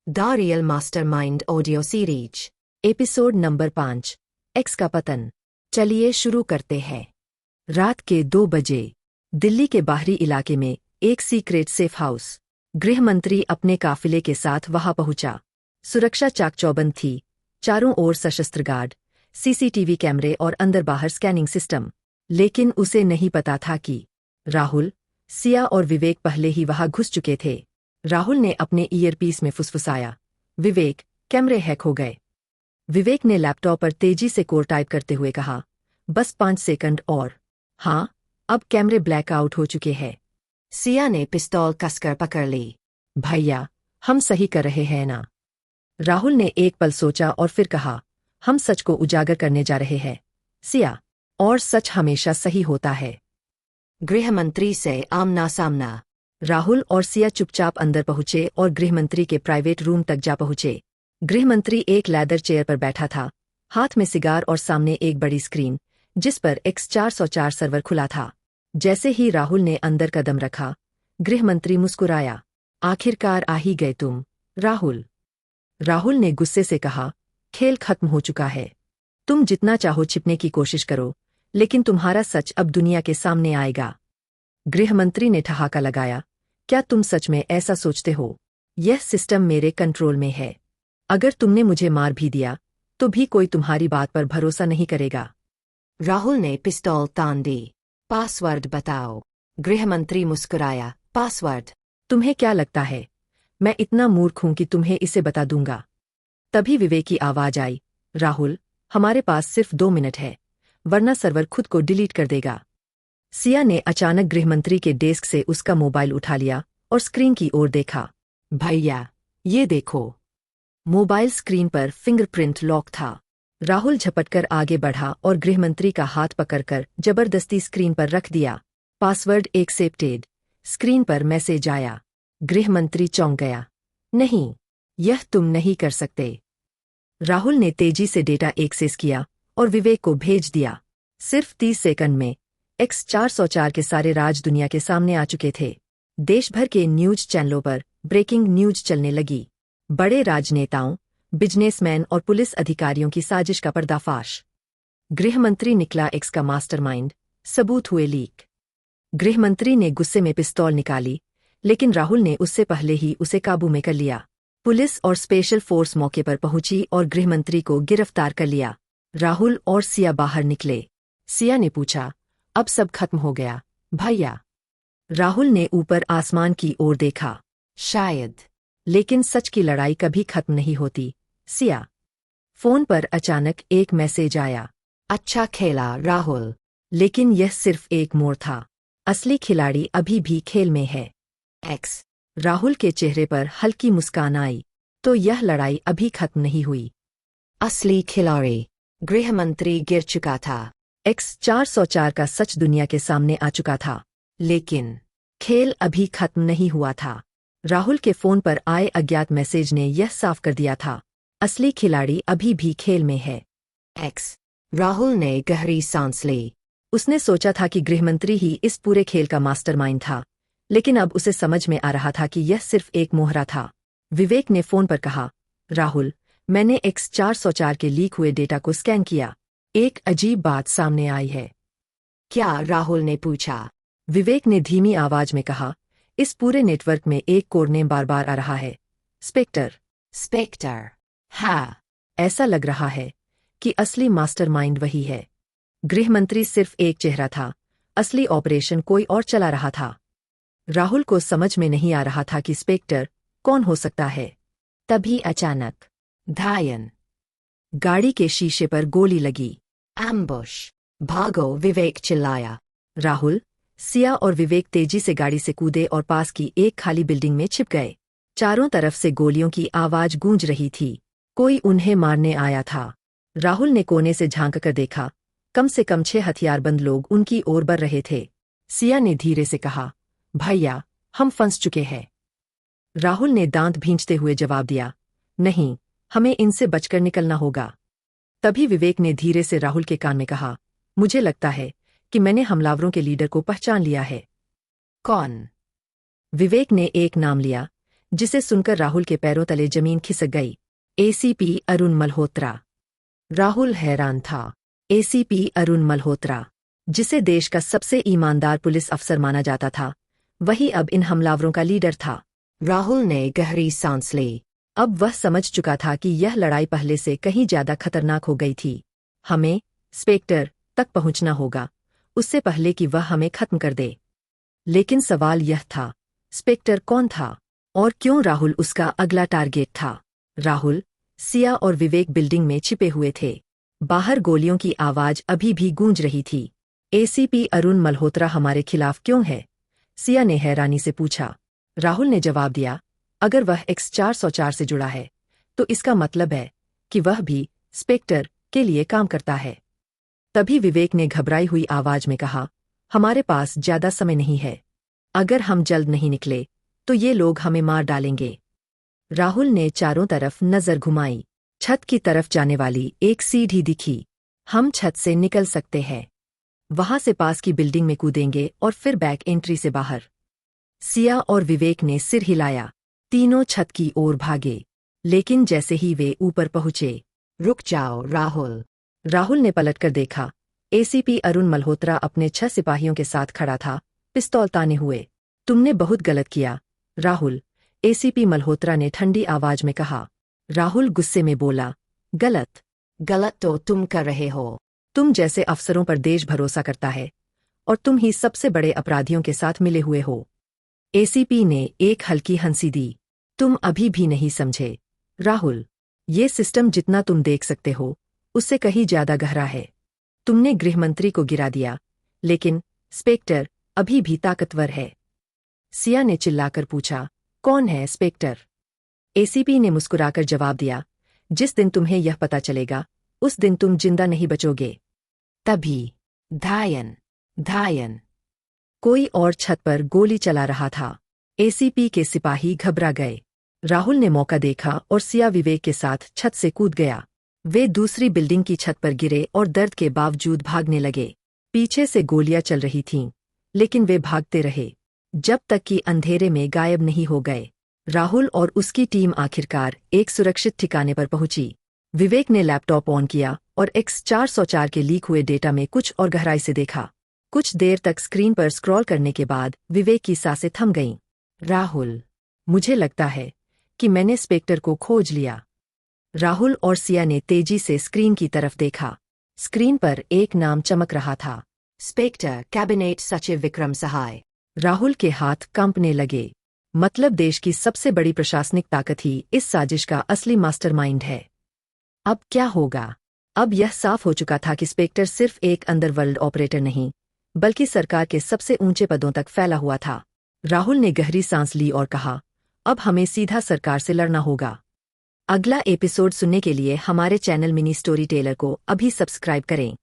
The real mastermind audio series episode number 5 x का पतन। चलिए शुरू करते हैं। रात के 2 बजे दिल्ली के बाहरी इलाके में एक सीक्रेट सेफ हाउस। गृह मंत्री अपने काफिले के साथ वहां पहुंचा। सुरक्षा चाक-चौबंद थी, चारों ओर सशस्त्र गार्ड, सीसीटीवी कैमरे और अंदर बाहर स्कैनिंग सिस्टम। लेकिन उसे नहीं पता था कि राहुल, सिया और विवेक पहले ही वहां घुस चुके थे। राहुल ने अपने ईयरपीस में फुसफुसाया, विवेक, कैमरे हैक हो गए। विवेक ने लैपटॉप पर तेजी से कोड टाइप करते हुए कहा, बस 5 सेकंड और। हाँ, अब कैमरे ब्लैकआउट हो चुके हैं। सिया ने पिस्तौल कसकर पकड़ ली। भैया, हम सही कर रहे हैं ना? राहुल ने एक पल सोचा और फिर कहा, हम सच को उजागर करने जा रहे हैं सिया, और सच हमेशा सही होता है। गृह मंत्री से आमना सामना। राहुल और सिया चुपचाप अंदर पहुंचे और गृहमंत्री के प्राइवेट रूम तक जा पहुंचे। गृहमंत्री एक लेदर चेयर पर बैठा था, हाथ में सिगार और सामने एक बड़ी स्क्रीन जिस पर X404 सर्वर खुला था। जैसे ही राहुल ने अंदर कदम रखा, गृहमंत्री मुस्कुराया। आखिरकार आ ही गए तुम, राहुल। राहुल ने गुस्से से कहा, खेल खत्म हो चुका है। तुम जितना चाहो छिपने की कोशिश करो, लेकिन तुम्हारा सच अब दुनिया के सामने आएगा। गृहमंत्री ने ठहाका लगाया, क्या तुम सच में ऐसा सोचते हो? यह सिस्टम मेरे कंट्रोल में है। अगर तुमने मुझे मार भी दिया तो भी कोई तुम्हारी बात पर भरोसा नहीं करेगा। राहुल ने पिस्तौल तान दी। पासवर्ड बताओ। गृहमंत्री मुस्कुराया, पासवर्ड? तुम्हें क्या लगता है मैं इतना मूर्ख हूं कि तुम्हें इसे बता दूंगा? तभी विवेक की आवाज आई, राहुल, हमारे पास सिर्फ 2 मिनट है, वरना सर्वर खुद को डिलीट कर देगा। सिया ने अचानक गृहमंत्री के डेस्क से उसका मोबाइल उठा लिया और स्क्रीन की ओर देखा। भैया, ये देखो। मोबाइल स्क्रीन पर फिंगरप्रिंट लॉक था। राहुल झपटकर आगे बढ़ा और गृहमंत्री का हाथ पकड़कर जबरदस्ती स्क्रीन पर रख दिया। Password accepted. स्क्रीन पर मैसेज आया। गृहमंत्री चौंक गया। नहीं, यह तुम नहीं कर सकते। राहुल ने तेजी से डेटा एक्सेस किया और विवेक को भेज दिया। सिर्फ 30 सेकंड में X404 के सारे राज दुनिया के सामने आ चुके थे। देश भर के न्यूज चैनलों पर ब्रेकिंग न्यूज चलने लगी। बड़े राजनेताओं, बिजनेसमैन और पुलिस अधिकारियों की साजिश का पर्दाफाश। गृहमंत्री निकला एक्स का मास्टरमाइंड, सबूत हुए लीक। गृहमंत्री ने गुस्से में पिस्तौल निकाली, लेकिन राहुल ने उससे पहले ही उसे काबू में कर लिया। पुलिस और स्पेशल फोर्स मौके पर पहुंची और गृहमंत्री को गिरफ्तार कर लिया। राहुल और सिया बाहर निकले। सिया ने पूछा, अब सब खत्म हो गया, भैया? राहुल ने ऊपर आसमान की ओर देखा। शायद, लेकिन सच की लड़ाई कभी खत्म नहीं होती, सिया। फोन पर अचानक एक मैसेज आया। अच्छा खेला, राहुल, लेकिन यह सिर्फ एक मोड़ था। असली खिलाड़ी अभी भी खेल में है। एक्स। राहुल के चेहरे पर हल्की मुस्कान आई। तो यह लड़ाई अभी खत्म नहीं हुई। असली खिलाड़ी। गृहमंत्री गिर चुका था। X404 का सच दुनिया के सामने आ चुका था। लेकिन खेल अभी खत्म नहीं हुआ था। राहुल के फोन पर आए अज्ञात मैसेज ने यह साफ कर दिया था, असली खिलाड़ी अभी भी खेल में है। एक्स। राहुल ने गहरी सांस ली। उसने सोचा था कि गृहमंत्री ही इस पूरे खेल का मास्टरमाइंड था, लेकिन अब उसे समझ में आ रहा था कि यह सिर्फ एक मोहरा था। विवेक ने फोन पर कहा, राहुल, मैंने X404 के लीक हुए डेटा को स्कैन किया। एक अजीब बात सामने आई है। क्या? राहुल ने पूछा। विवेक ने धीमी आवाज में कहा, इस पूरे नेटवर्क में एक कोड नेम बार बार आ रहा है, स्पेक्टर। स्पेक्टर? हाँ। ऐसा लग रहा है कि असली मास्टरमाइंड वही है। गृहमंत्री सिर्फ एक चेहरा था, असली ऑपरेशन कोई और चला रहा था। राहुल को समझ में नहीं आ रहा था कि स्पेक्टर कौन हो सकता है। तभी अचानक धायन। गाड़ी के शीशे पर गोली लगी। एम्बुश! भागो! विवेक चिल्लाया। राहुल, सिया और विवेक तेजी से गाड़ी से कूदे और पास की एक खाली बिल्डिंग में छिप गए। चारों तरफ से गोलियों की आवाज गूंज रही थी। कोई उन्हें मारने आया था। राहुल ने कोने से झांक कर देखा। कम से कम 6 हथियारबंद लोग उनकी ओर बढ़ रहे थे। सिया ने धीरे से कहा, भैया, हम फंस चुके हैं। राहुल ने दांत भींचते हुए जवाब दिया, नहीं, हमें इनसे बचकर निकलना होगा। तभी विवेक ने धीरे से राहुल के कान में कहा, मुझे लगता है कि मैंने हमलावरों के लीडर को पहचान लिया है। कौन? विवेक ने एक नाम लिया, जिसे सुनकर राहुल के पैरों तले जमीन खिसक गई। एसीपी अरुण मल्होत्रा। राहुल हैरान था। एसीपी अरुण मल्होत्रा, जिसे देश का सबसे ईमानदार पुलिस अफसर माना जाता था, वही अब इन हमलावरों का लीडर था। राहुल ने गहरी सांस ली। अब वह समझ चुका था कि यह लड़ाई पहले से कहीं ज्यादा खतरनाक हो गई थी। हमें स्पेक्टर तक पहुंचना होगा, उससे पहले कि वह हमें खत्म कर दे। लेकिन सवाल यह था, स्पेक्टर कौन था और क्यों राहुल उसका अगला टारगेट था? राहुल, सिया और विवेक बिल्डिंग में छिपे हुए थे। बाहर गोलियों की आवाज अभी भी गूंज रही थी। एसीपी अरुण मल्होत्रा हमारे खिलाफ क्यों है? सिया ने हैरानी से पूछा। राहुल ने जवाब दिया, अगर वह X404 से जुड़ा है तो इसका मतलब है कि वह भी स्पेक्टर के लिए काम करता है। तभी विवेक ने घबराई हुई आवाज में कहा, हमारे पास ज्यादा समय नहीं है। अगर हम जल्द नहीं निकले तो ये लोग हमें मार डालेंगे। राहुल ने चारों तरफ नजर घुमाई। छत की तरफ जाने वाली एक सीढ़ी दिखी। हम छत से निकल सकते हैं। वहां से पास की बिल्डिंग में कूदेंगे और फिर बैक एंट्री से बाहर। सिया और विवेक ने सिर हिलाया। तीनों छत की ओर भागे, लेकिन जैसे ही वे ऊपर पहुंचे, रुक जाओ राहुल। राहुल ने पलटकर देखा। एसीपी अरुण मल्होत्रा अपने 6 सिपाहियों के साथ खड़ा था, पिस्तौल ताने हुए। तुमने बहुत गलत किया राहुल, एसीपी मल्होत्रा ने ठंडी आवाज में कहा। राहुल गुस्से में बोला, गलत? गलत तो तुम कर रहे हो। तुम जैसे अफसरों पर देश भरोसा करता है और तुम ही सबसे बड़े अपराधियों के साथ मिले हुए हो। एसीपी ने एक हल्की हंसी दी। तुम अभी भी नहीं समझे राहुल, ये सिस्टम जितना तुम देख सकते हो उससे कहीं ज्यादा गहरा है। तुमने गृहमंत्री को गिरा दिया, लेकिन स्पेक्टर अभी भी ताकतवर है। सिया ने चिल्लाकर पूछा, कौन है स्पेक्टर? एसीपी ने मुस्कुराकर जवाब दिया, जिस दिन तुम्हें यह पता चलेगा उस दिन तुम जिंदा नहीं बचोगे। तभी धायन धायन कोई और छत पर गोली चला रहा था। एसीपी के सिपाही घबरा गए। राहुल ने मौका देखा और सिया विवेक के साथ छत से कूद गया। वे दूसरी बिल्डिंग की छत पर गिरे और दर्द के बावजूद भागने लगे। पीछे से गोलियां चल रही थीं, लेकिन वे भागते रहे जब तक कि अंधेरे में गायब नहीं हो गए। राहुल और उसकी टीम आखिरकार एक सुरक्षित ठिकाने पर पहुंची। विवेक ने लैपटॉप ऑन किया और X404 के लीक हुए डेटा में कुछ और गहराई से देखा। कुछ देर तक स्क्रीन पर स्क्रॉल करने के बाद विवेक की सांसें थम गईं। राहुल, मुझे लगता है कि मैंने स्पेक्टर को खोज लिया। राहुल और सिया ने तेजी से स्क्रीन की तरफ देखा। स्क्रीन पर एक नाम चमक रहा था, स्पेक्टर कैबिनेट सचिव विक्रम सहाय। राहुल के हाथ कांपने लगे। मतलब देश की सबसे बड़ी प्रशासनिक ताकत ही इस साजिश का असली मास्टरमाइंड है। अब क्या होगा? अब यह साफ हो चुका था कि स्पेक्टर सिर्फ एक अंडरवर्ल्ड ऑपरेटर नहीं, बल्कि सरकार के सबसे ऊंचे पदों तक फैला हुआ था। राहुल ने गहरी सांस ली और कहा, अब हमें सीधा सरकार से लड़ना होगा। अगला एपिसोड सुनने के लिए हमारे चैनल मिनी स्टोरी टेलर को अभी सब्सक्राइब करें।